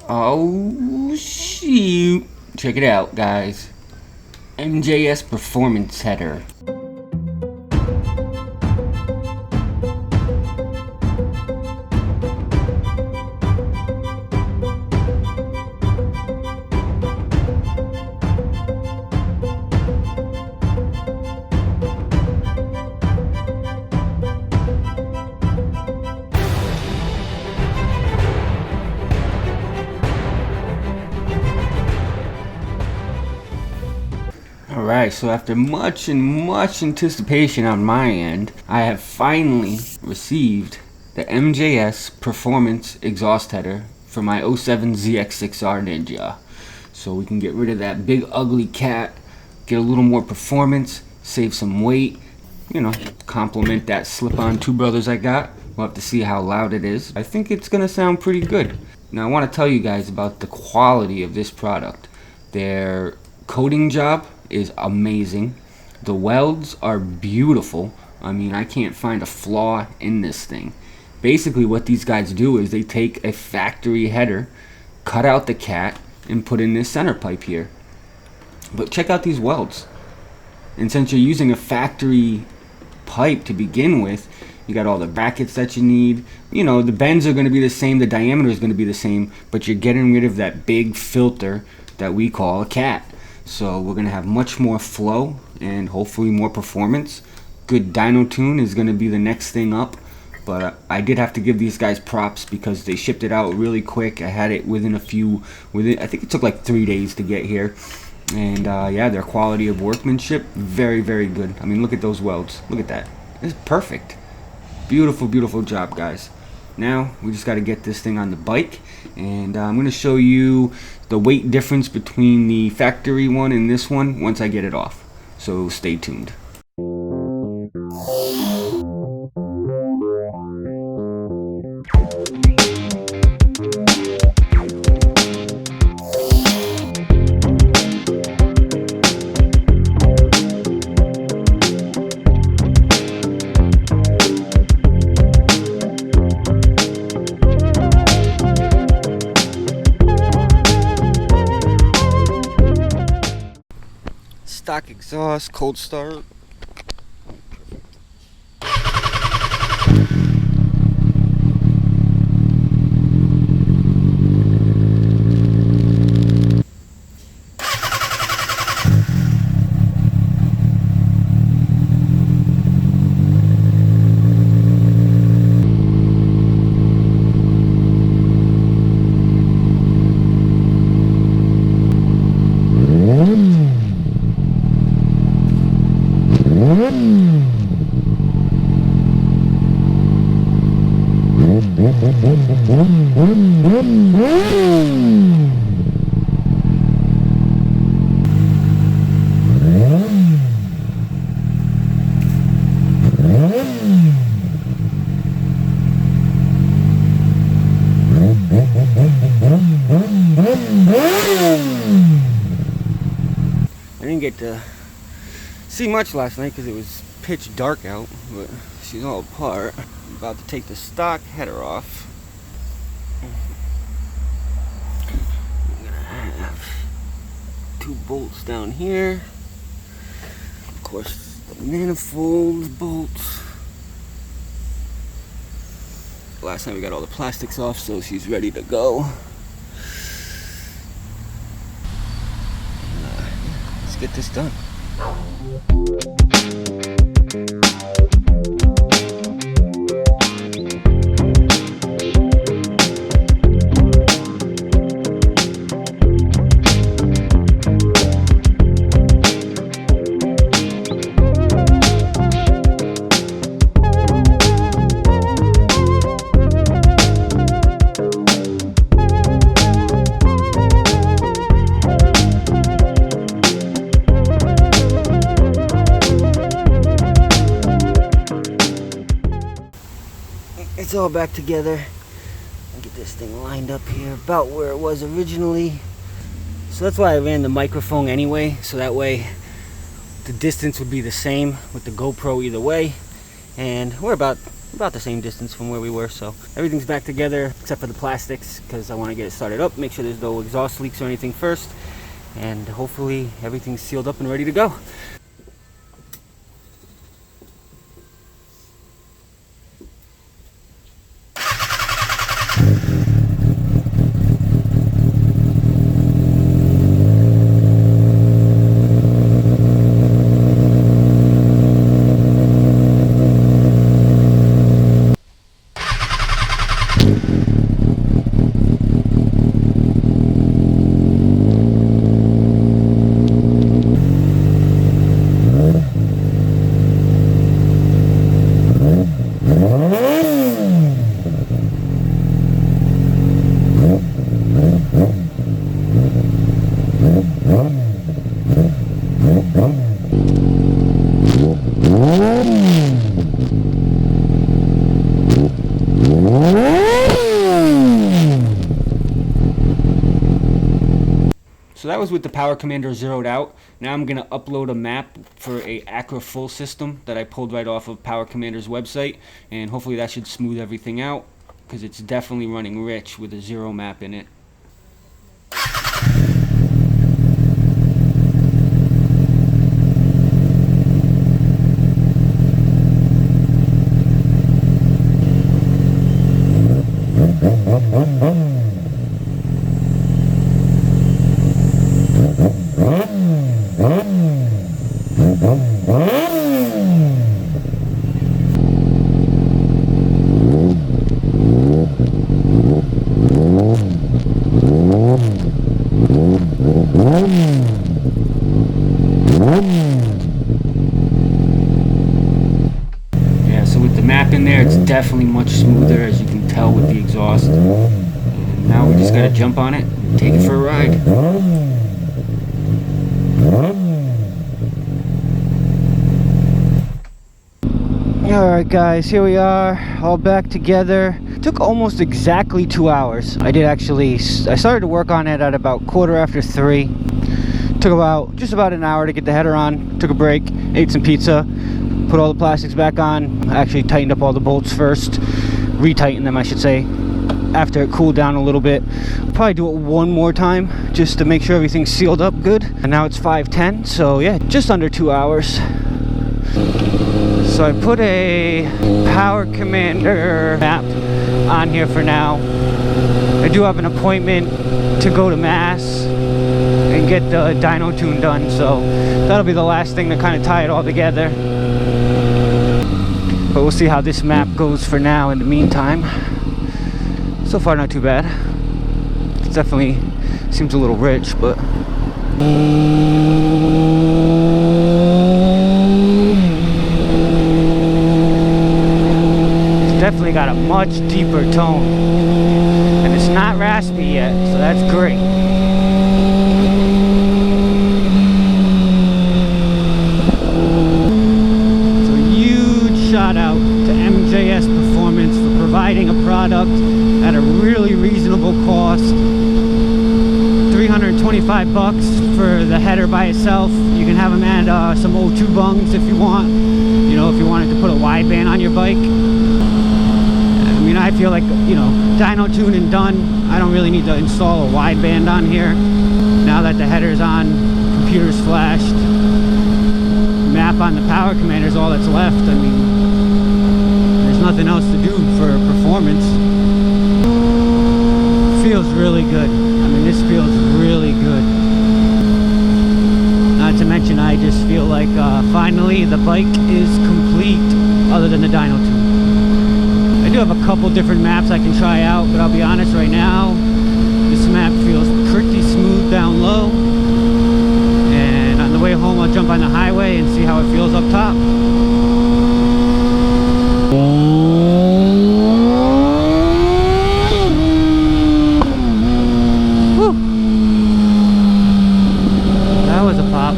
Oh shoot. Check it out, guys. MJS Performance Header. Alright, so after much anticipation on my end, I have finally received the MJS Performance exhaust header for my 07 ZX6R Ninja. So we can get rid of that big ugly cat, get a little more performance, save some weight, you know, complement that slip-on Two Brothers I got. We'll have to see how loud it is. I think it's gonna sound pretty good. Now I want to tell you guys about the quality of this product. Their coating job is amazing. The welds are beautiful. I mean, I can't find a flaw in this thing. Basically what these guys do is they take a factory header, cut out the cat, and put in this center pipe here. But check out these welds. And since you're using a factory pipe to begin with, you got all the brackets that you need. You know, the bends are going to be the same, the diameter is going to be the same, but you're getting rid of that big filter that we call a cat. So we're going to have much more flow and hopefully more performance. Good dyno tune is going to be the next thing up. But I did have to give these guys props because they shipped it out really quick. I had it within I think it took like 3 days to get here. And yeah, their quality of workmanship, very, very good. I mean, look at those welds. Look at that. It's perfect. Beautiful, beautiful job, guys. Now we just got to get this thing on the bike, and I'm going to show you the weight difference between the factory one and this one once I get it off. So stay tuned. Stock exhaust, cold start. I didn't get to see much last night because it was pitch dark out, but she's all apart. I'm about to take the stock header off. I'm gonna have 2 bolts down here. Of course, the manifold bolts. Last time we got all the plastics off, so she's ready to go. Let's get this done. It's all back together. I'll get this thing lined up here about where it was originally. So that's why I ran the microphone anyway, so that way the distance would be the same with the GoPro either way. And we're about about the same distance from where we were. So everything's back together except for the plastics, because I want to get it started up, make sure there's no exhaust leaks or anything first, and hopefully everything's sealed up and ready to go. So that was with the Power Commander zeroed out. Now I'm going to upload a map for a Acra full system that I pulled right off of Power Commander's website, and hopefully that should smooth everything out, because it's definitely running rich with a zero map in it. Yeah, so with the map in there, it's definitely much smoother, as you can tell with the exhaust. And now we just gotta jump on it and take it for a ride. Alright guys, here we are, all back together. Took almost exactly 2 hours. I started to work on it at about 3:15. Took just about an hour to get the header on. Took a break, ate some pizza, put all the plastics back on. I actually tightened up all the bolts first, retightened them I should say, after it cooled down a little bit. I'll probably do it one more time just to make sure everything's sealed up good. And now it's 5:10, so yeah, just under 2 hours. So I put a Power Commander map on here for now. I do have an appointment to go to Mass and get the dyno tune done, so that'll be the last thing to kind of tie it all together. But we'll see how this map goes for now in the meantime. So far not too bad. It definitely seems a little rich, but definitely got a much deeper tone, and it's not raspy yet, so that's great. So huge shout out to MJS Performance for providing a product at a really reasonable cost. $325 for the header by itself. You can have them add some O2 bungs if you want, you know, if you wanted to put a wideband on your bike. I mean, I feel like, you know, dyno tune and done. I don't really need to install a wideband on here. Now that the header's on, computer's flashed, map on the Power Commander is all that's left. I mean, there's nothing else to do for performance. Feels really good. I mean, this feels really good. Not to mention, I just feel like finally the bike is complete, other than the dyno tune. I do have a couple different maps I can try out, but I'll be honest right now, this map feels pretty smooth down low. And on the way home, I'll jump on the highway and see how it feels up top. Woo! That was a pop.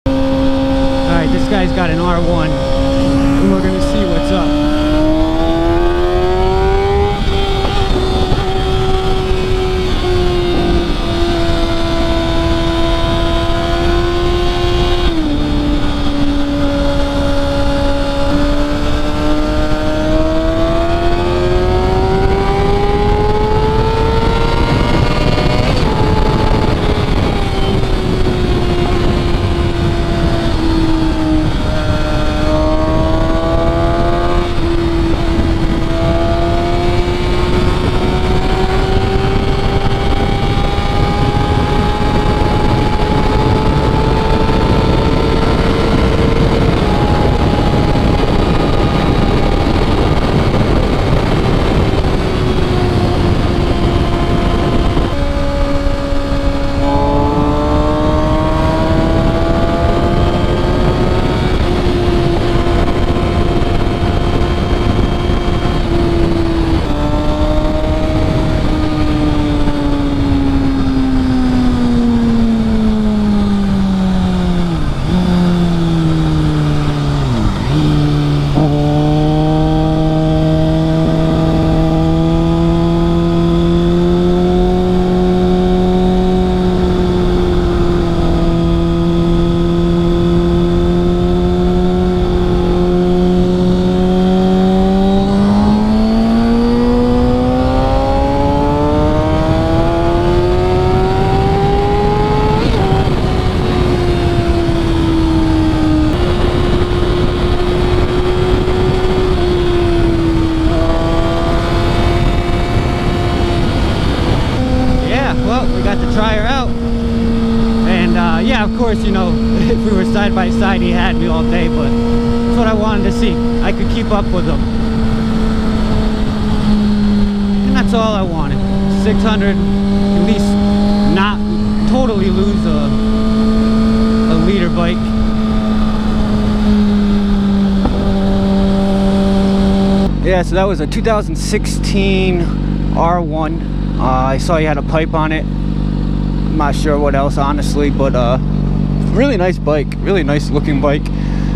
Alright, this guy's got an R1. And we're gonna see what's up. out. We got to try her out. And yeah, of course, you know, if we were side by side, he had me all day, but that's what I wanted to see. I could keep up with him. And that's all I wanted. 600, at least not totally lose a leader bike. Yeah, so that was a 2016 R1. I saw you had a pipe on it. I'm not sure what else, honestly, but really nice bike, really nice looking bike.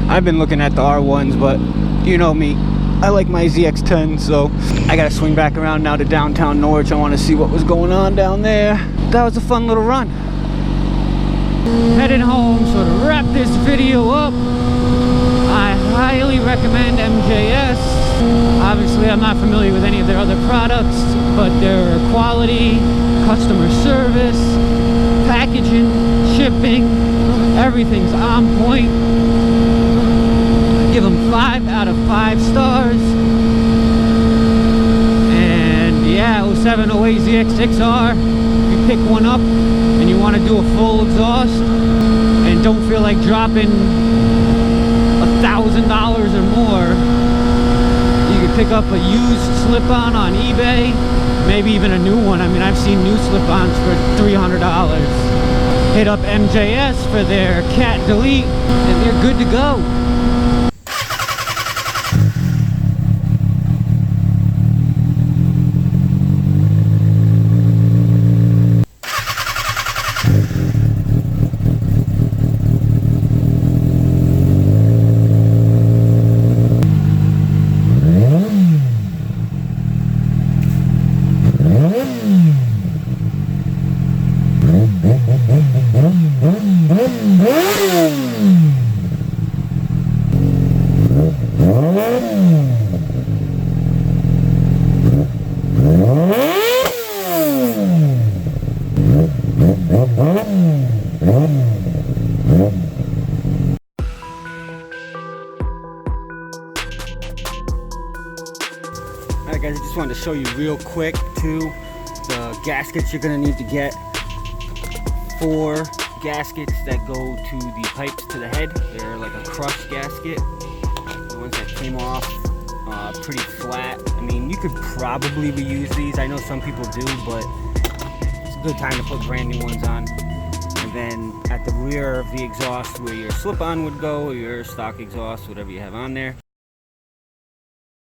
I've been looking at the R1s, but you know me, I like my ZX10, so I gotta swing back around now to downtown Norwich. I want to see what was going on down there. That was a fun little run. Heading home, so to wrap this video up, I highly recommend MJS. Obviously, I'm not familiar with any of their other products, but their quality, customer service, packaging, shipping, everything's on point. I give them 5 out of 5 stars. And yeah, 07, 08 ZX6R, if you pick one up and you want to do a full exhaust and don't feel like dropping $1,000 or more, you could pick up a used slip-on eBay, maybe even a new one. I mean, I've seen new slip-ons for $300. Hit up MJS for their cat delete, and they're good to go. Alright guys, I just wanted to show you real quick too the gaskets you're going to need to get. 4 gaskets that go to the pipes to the head. They're like a crushed gasket. The ones that came off pretty flat. I mean, you could probably reuse these. I know some people do, but it's a good time to put brand new ones on. And then at the rear of the exhaust where your slip-on would go, or your stock exhaust, whatever you have on there,